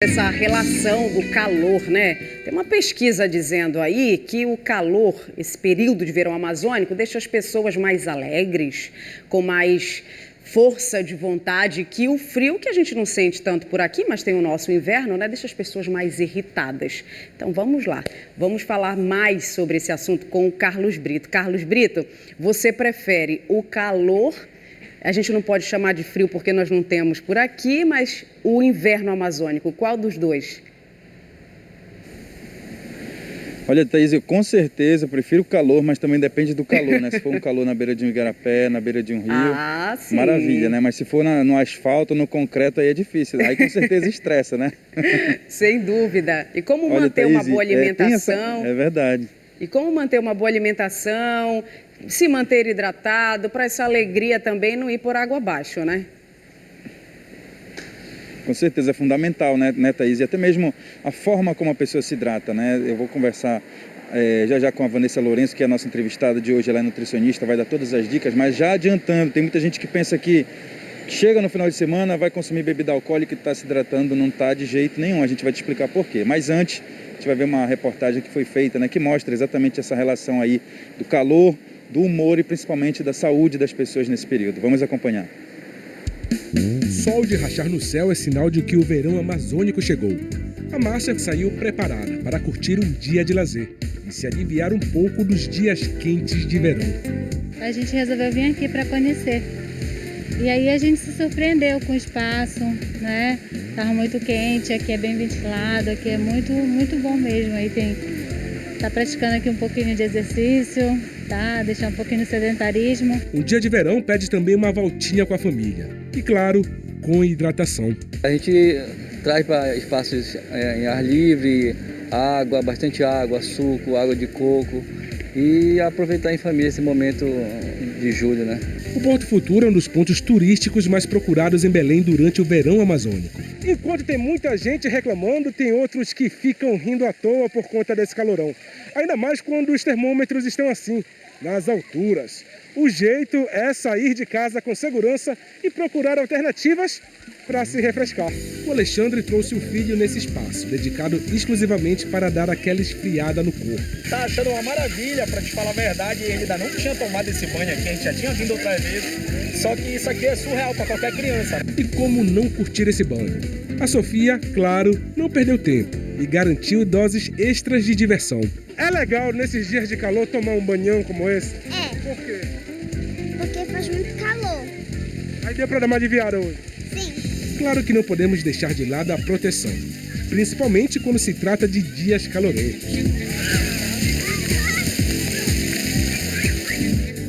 Essa relação do calor, né? Tem uma pesquisa dizendo aí que o calor, esse período de verão amazônico, deixa as pessoas mais alegres, com mais força de vontade, que o frio, que a gente não sente tanto por aqui, mas tem o nosso inverno, né? Deixa as pessoas mais irritadas. Então vamos lá, vamos falar mais sobre esse assunto com o Carlos Brito. Carlos Brito, você prefere o calor? A gente não pode chamar de frio porque nós não temos por aqui, mas o inverno amazônico, qual dos dois? Olha, Thaís, eu com certeza prefiro o calor, mas também depende do calor, né? Se for um calor na beira de um igarapé, na beira de um rio, sim. Maravilha, né? Mas se for no asfalto, no concreto, aí é difícil. Aí com certeza estressa, né? Sem dúvida. E como Olha, manter Thaís, uma boa alimentação? É verdade. E como manter uma boa alimentação, se manter hidratado, para essa alegria também não ir por água abaixo, né? Com certeza, é fundamental, né, Thaís? E até mesmo a forma como a pessoa se hidrata, né? Eu vou conversar já com a Vanessa Lourenço, que é a nossa entrevistada de hoje, ela é nutricionista, vai dar todas as dicas, mas já adiantando, tem muita gente que pensa que chega no final de semana, vai consumir bebida alcoólica e está se hidratando, não está de jeito nenhum, a gente vai te explicar por quê. Mas antes, a gente vai ver uma reportagem que foi feita, né, que mostra exatamente essa relação aí do calor, do humor e principalmente da saúde das pessoas nesse período. Vamos acompanhar. Sol de rachar no céu é sinal de que o verão amazônico chegou. A Márcia saiu preparada para curtir um dia de lazer e se aliviar um pouco dos dias quentes de verão. A gente resolveu vir aqui para conhecer. E aí a gente se surpreendeu com o espaço, né? Tava muito quente, aqui é bem ventilado, aqui é muito bom mesmo. Aí tá praticando aqui um pouquinho de exercício, tá? Deixar um pouquinho de sedentarismo. Um dia de verão pede também uma voltinha com a família. E claro, com hidratação. A gente traz para espaços em ar livre, água, bastante água, suco, água de coco e aproveitar em família esse momento de julho, né? O Porto Futuro é um dos pontos turísticos mais procurados em Belém durante o verão amazônico. Enquanto tem muita gente reclamando, tem outros que ficam rindo à toa por conta desse calorão. Ainda mais quando os termômetros estão assim, nas alturas. O jeito é sair de casa com segurança e procurar alternativas para se refrescar. O Alexandre trouxe o filho nesse espaço, dedicado exclusivamente para dar aquela esfriada no corpo. Tá achando uma maravilha, para te falar a verdade, ele ainda não tinha tomado esse banho aqui, a gente já tinha vindo outras vezes, só que isso aqui é surreal para qualquer criança. E como não curtir esse banho? A Sofia, claro, não perdeu tempo e garantiu doses extras de diversão. É legal nesses dias de calor tomar um banhão como esse? É. Por quê? Porque faz muito calor. Aí deu para dar uma aliviada hoje? Sim. Claro que não podemos deixar de lado a proteção, principalmente quando se trata de dias calorentos.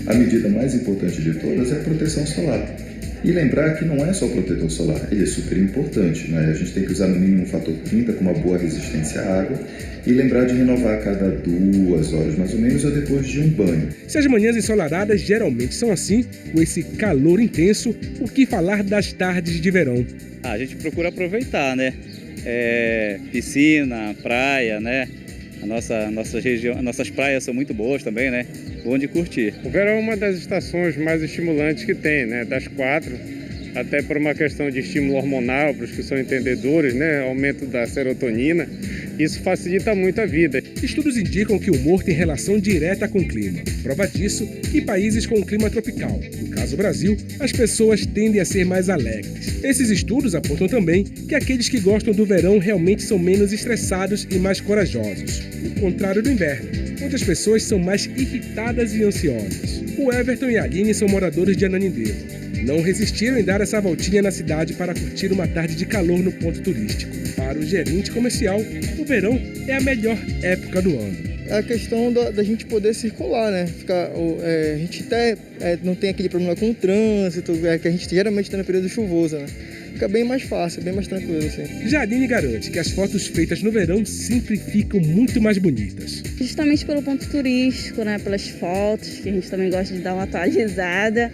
A medida mais importante de todas é a proteção solar. E lembrar que não é só o protetor solar, ele é super importante, né? A gente tem que usar no mínimo um fator 30 com uma boa resistência à água e lembrar de renovar a cada 2 horas mais ou menos ou depois de um banho. Se as manhãs ensolaradas geralmente são assim, com esse calor intenso, o que falar das tardes de verão? A gente procura aproveitar, né? Piscina, praia, né? Nossa região, nossas praias são muito boas também, né? Bom de curtir. O verão é uma das estações mais estimulantes que tem, né? Das 4, até por uma questão de estímulo hormonal, para os que são entendedores, né? Aumento da serotonina. Isso facilita muito a vida. Estudos indicam que o humor tem relação direta com o clima. Prova disso que países com clima tropical, no caso o Brasil, as pessoas tendem a ser mais alegres. Esses estudos apontam também que aqueles que gostam do verão realmente são menos estressados e mais corajosos. O contrário do inverno, onde as pessoas são mais irritadas e ansiosas. O Everton e a Aline são moradores de Ananindeua. Não resistiram em dar essa voltinha na cidade para curtir uma tarde de calor no ponto turístico. Para o gerente comercial, o verão é a melhor época do ano. É a questão da gente poder circular, né? A gente até não tem aquele problema com o trânsito, que a gente geralmente está no período chuvoso, né? Fica bem mais fácil, bem mais tranquilo, assim. Já a Aline garante que as fotos feitas no verão sempre ficam muito mais bonitas. Justamente pelo ponto turístico, né? Pelas fotos, que a gente também gosta de dar uma atualizada.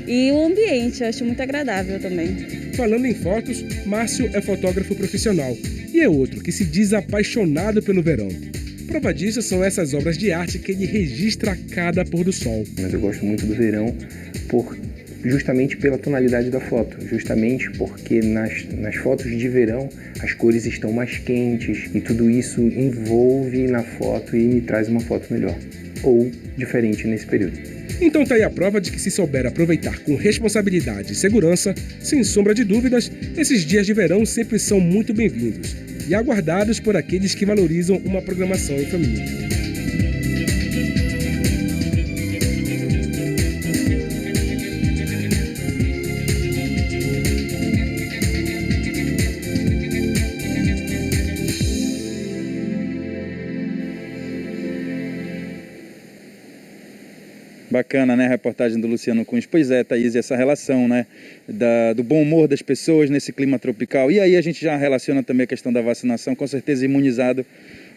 E o ambiente, eu acho muito agradável também. Falando em fotos, Márcio é fotógrafo profissional e é outro que se diz apaixonado pelo verão. Prova disso são essas obras de arte que ele registra a cada pôr do sol. Mas eu gosto muito do verão por justamente pela tonalidade da foto, justamente porque nas fotos de verão as cores estão mais quentes e tudo isso envolve na foto e me traz uma foto melhor, ou diferente nesse período. Então tá aí a prova de que se souber aproveitar com responsabilidade e segurança, sem sombra de dúvidas, esses dias de verão sempre são muito bem-vindos e aguardados por aqueles que valorizam uma programação em família. Bacana, né, a reportagem do Luciano Cunha. Pois é, Thaís, essa relação, né, do bom humor das pessoas nesse clima tropical. E aí a gente já relaciona também a questão da vacinação, com certeza imunizado,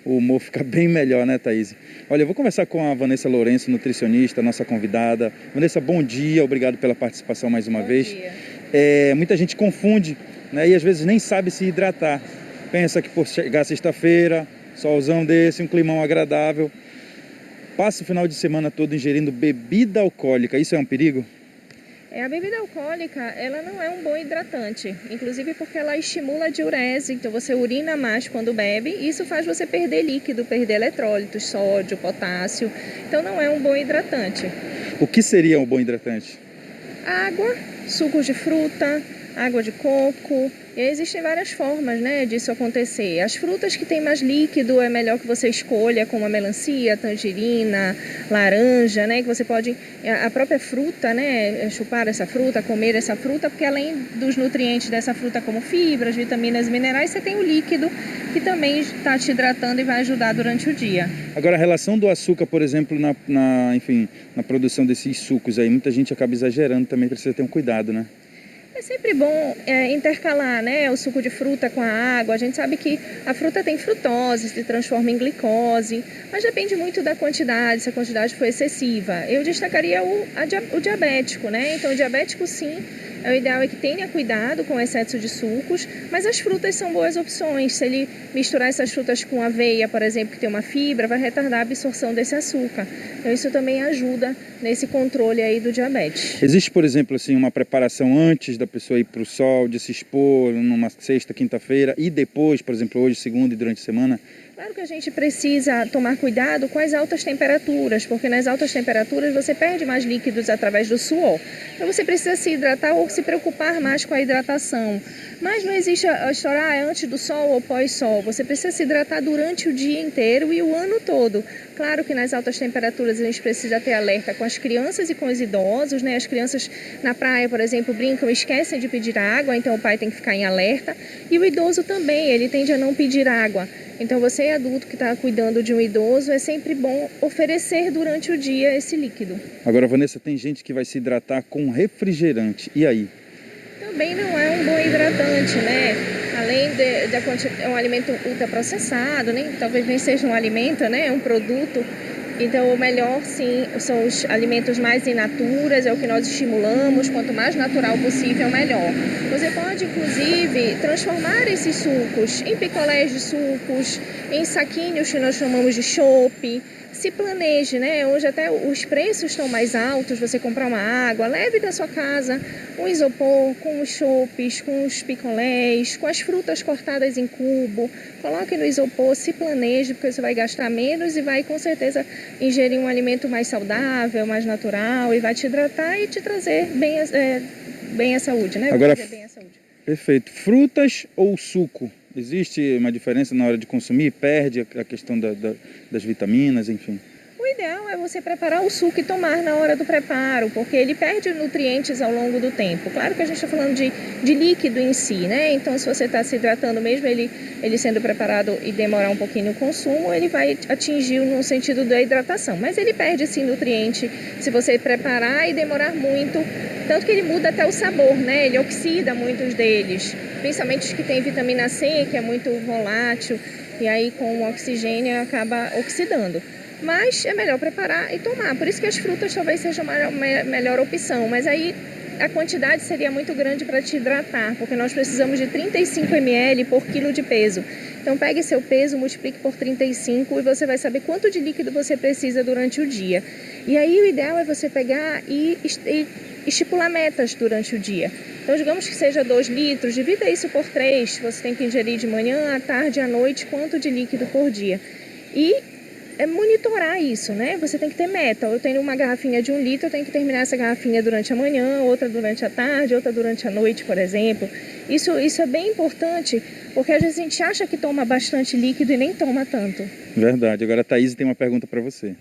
o humor fica bem melhor, né, Thaís? Olha, eu vou conversar com a Vanessa Lourenço, nutricionista, nossa convidada. Vanessa, bom dia, obrigado pela participação mais uma vez. Muita gente confunde, né, e às vezes nem sabe se hidratar. Pensa que por chegar sexta-feira, solzão desse, um climão agradável, passa o final de semana todo ingerindo bebida alcoólica. Isso é um perigo? A bebida alcoólica, ela não é um bom hidratante, inclusive porque ela estimula a diurese, então você urina mais quando bebe, e isso faz você perder líquido, perder eletrólitos, sódio, potássio, então não é um bom hidratante. O que seria um bom hidratante? Água, sucos de fruta, água de coco, e existem várias formas, né, disso acontecer. As frutas que têm mais líquido é melhor que você escolha, como a melancia, tangerina, laranja, né, que você pode, a própria fruta, né, chupar essa fruta, comer essa fruta, porque além dos nutrientes dessa fruta como fibras, vitaminas e minerais, você tem o líquido que também está te hidratando e vai ajudar durante o dia. Agora, a relação do açúcar, por exemplo, na produção desses sucos aí, muita gente acaba exagerando também, precisa ter um cuidado, né? É sempre bom intercalar, né, o suco de fruta com a água. A gente sabe que a fruta tem frutose, se transforma em glicose, mas depende muito da quantidade, se a quantidade for excessiva. Eu destacaria o diabético, né? Então, o diabético, sim, o ideal é que tenha cuidado com o excesso de sucos, mas as frutas são boas opções. Se ele misturar essas frutas com aveia, por exemplo, que tem uma fibra, vai retardar a absorção desse açúcar. Então, isso também ajuda nesse controle aí do diabetes. Existe, por exemplo, assim, uma preparação antes da pessoa ir para o sol, de se expor numa sexta, quinta-feira, e depois, por exemplo, hoje, segunda e durante a semana? Claro que a gente precisa tomar cuidado com as altas temperaturas, porque nas altas temperaturas você perde mais líquidos através do suor. Então você precisa se hidratar ou se preocupar mais com a hidratação. Mas não existe a história antes do sol ou pós-sol. Você precisa se hidratar durante o dia inteiro e o ano todo. Claro que nas altas temperaturas a gente precisa ter alerta com as crianças e com os idosos, né? As crianças na praia, por exemplo, brincam e esquecem de pedir água, então o pai tem que ficar em alerta. E o idoso também, ele tende a não pedir água. Então você, adulto que está cuidando de um idoso, é sempre bom oferecer durante o dia esse líquido. Agora, Vanessa, tem gente que vai se hidratar com refrigerante. E aí? Também não é um bom hidratante, né? Além de é um alimento ultraprocessado, né? Talvez nem seja um alimento, né? É um produto. Então, o melhor, sim, são os alimentos mais in naturas, é o que nós estimulamos. Quanto mais natural possível, melhor. Você pode, inclusive, transformar esses sucos em picolés de sucos, em saquinhos que nós chamamos de chopp. Se planeje, né? Hoje até os preços estão mais altos, você comprar uma água, leve da sua casa um isopor com os chopps, com os picolés, com as frutas cortadas em cubo. Coloque no isopor, se planeje, porque você vai gastar menos e vai com certeza ingerir um alimento mais saudável, mais natural e vai te hidratar e te trazer bem a saúde, né? Agora, bem a saúde. Perfeito. Frutas ou suco? Existe uma diferença na hora de consumir? Perde a questão das vitaminas, enfim? O ideal é você preparar o suco e tomar na hora do preparo, porque ele perde nutrientes ao longo do tempo. Claro que a gente está falando de líquido em si, né? Então, se você está se hidratando mesmo, ele sendo preparado e demorar um pouquinho o consumo, ele vai atingir no sentido da hidratação. Mas ele perde, sim, nutriente se você preparar e demorar muito. Tanto que ele muda até o sabor, né? Ele oxida muitos deles, principalmente os que têm vitamina C, que é muito volátil, e aí com o oxigênio acaba oxidando. Mas é melhor preparar e tomar. Por isso que as frutas talvez sejam a melhor opção. Mas aí a quantidade seria muito grande para te hidratar, porque nós precisamos de 35 ml por quilo de peso. Então pegue seu peso, multiplique por 35 e você vai saber quanto de líquido você precisa durante o dia. E aí o ideal é você pegar e estipular metas durante o dia. Então, digamos que seja 2 litros, divida isso por 3, você tem que ingerir de manhã, à tarde, à noite, quanto de líquido por dia. E monitorar isso, né? Você tem que ter meta. Eu tenho uma garrafinha de 1 litro, eu tenho que terminar essa garrafinha durante a manhã, outra durante a tarde, outra durante a noite, por exemplo. Isso é bem importante, porque às vezes a gente acha que toma bastante líquido e nem toma tanto. Verdade. Agora a Thaís tem uma pergunta para você.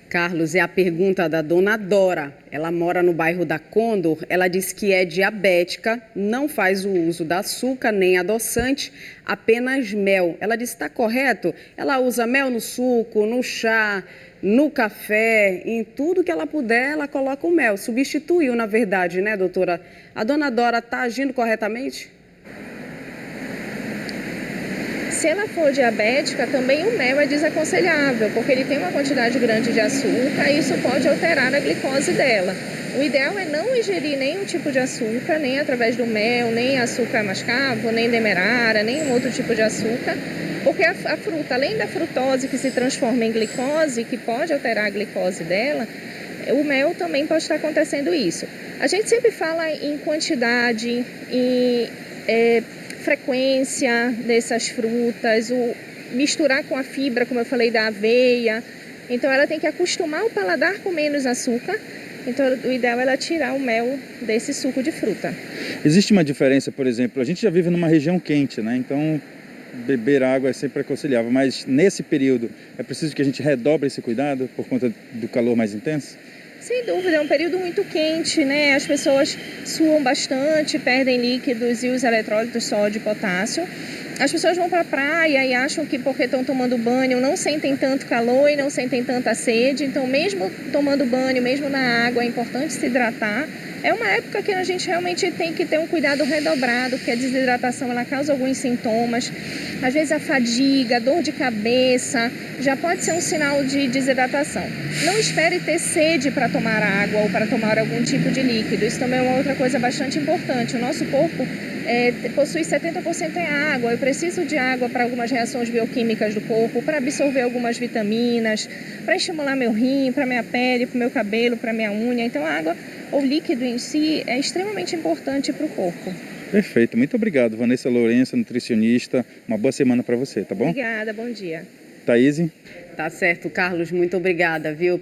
Carlos, é a pergunta da dona Dora. Ela mora no bairro da Condor. Ela diz que é diabética, não faz o uso de açúcar nem adoçante, apenas mel. Ela diz que está correto. Ela usa mel no suco, no chá, no café, em tudo que ela puder, ela coloca o mel. Substituiu, na verdade, né, doutora? A dona Dora está agindo corretamente? Se ela for diabética, também o mel é desaconselhável, porque ele tem uma quantidade grande de açúcar e isso pode alterar a glicose dela. O ideal é não ingerir nenhum tipo de açúcar, nem através do mel, nem açúcar mascavo, nem demerara, nenhum outro tipo de açúcar, porque a fruta, além da frutose que se transforma em glicose, que pode alterar a glicose dela, o mel também pode estar acontecendo isso. A gente sempre fala em quantidade, em frequência dessas frutas, o misturar com a fibra, como eu falei, da aveia. Então ela tem que acostumar o paladar com menos açúcar. Então o ideal é ela tirar o mel desse suco de fruta. Existe uma diferença, por exemplo, a gente já vive numa região quente, né? Então beber água é sempre aconselhável, mas nesse período é preciso que a gente redobre esse cuidado por conta do calor mais intenso? Sem dúvida, é um período muito quente, né? As pessoas suam bastante, perdem líquidos e os eletrólitos sódio e potássio. As pessoas vão para a praia e acham que porque estão tomando banho não sentem tanto calor e não sentem tanta sede. Então, mesmo tomando banho, mesmo na água, é importante se hidratar. É uma época que a gente realmente tem que ter um cuidado redobrado, porque a desidratação ela causa alguns sintomas. Às vezes a fadiga, dor de cabeça, já pode ser um sinal de desidratação. Não espere ter sede para tomar água ou para tomar algum tipo de líquido. Isso também é uma outra coisa bastante importante. O nosso corpo possui 70% em água. Eu preciso de água para algumas reações bioquímicas do corpo, para absorver algumas vitaminas, para estimular meu rim, para minha pele, para o meu cabelo, para minha unha. Então a água, o líquido em si, é extremamente importante para o corpo. Perfeito, muito obrigado, Vanessa Lourenço, nutricionista. Uma boa semana para você, tá bom? Obrigada, bom dia. Thaís? Tá certo, Carlos, muito obrigada, viu,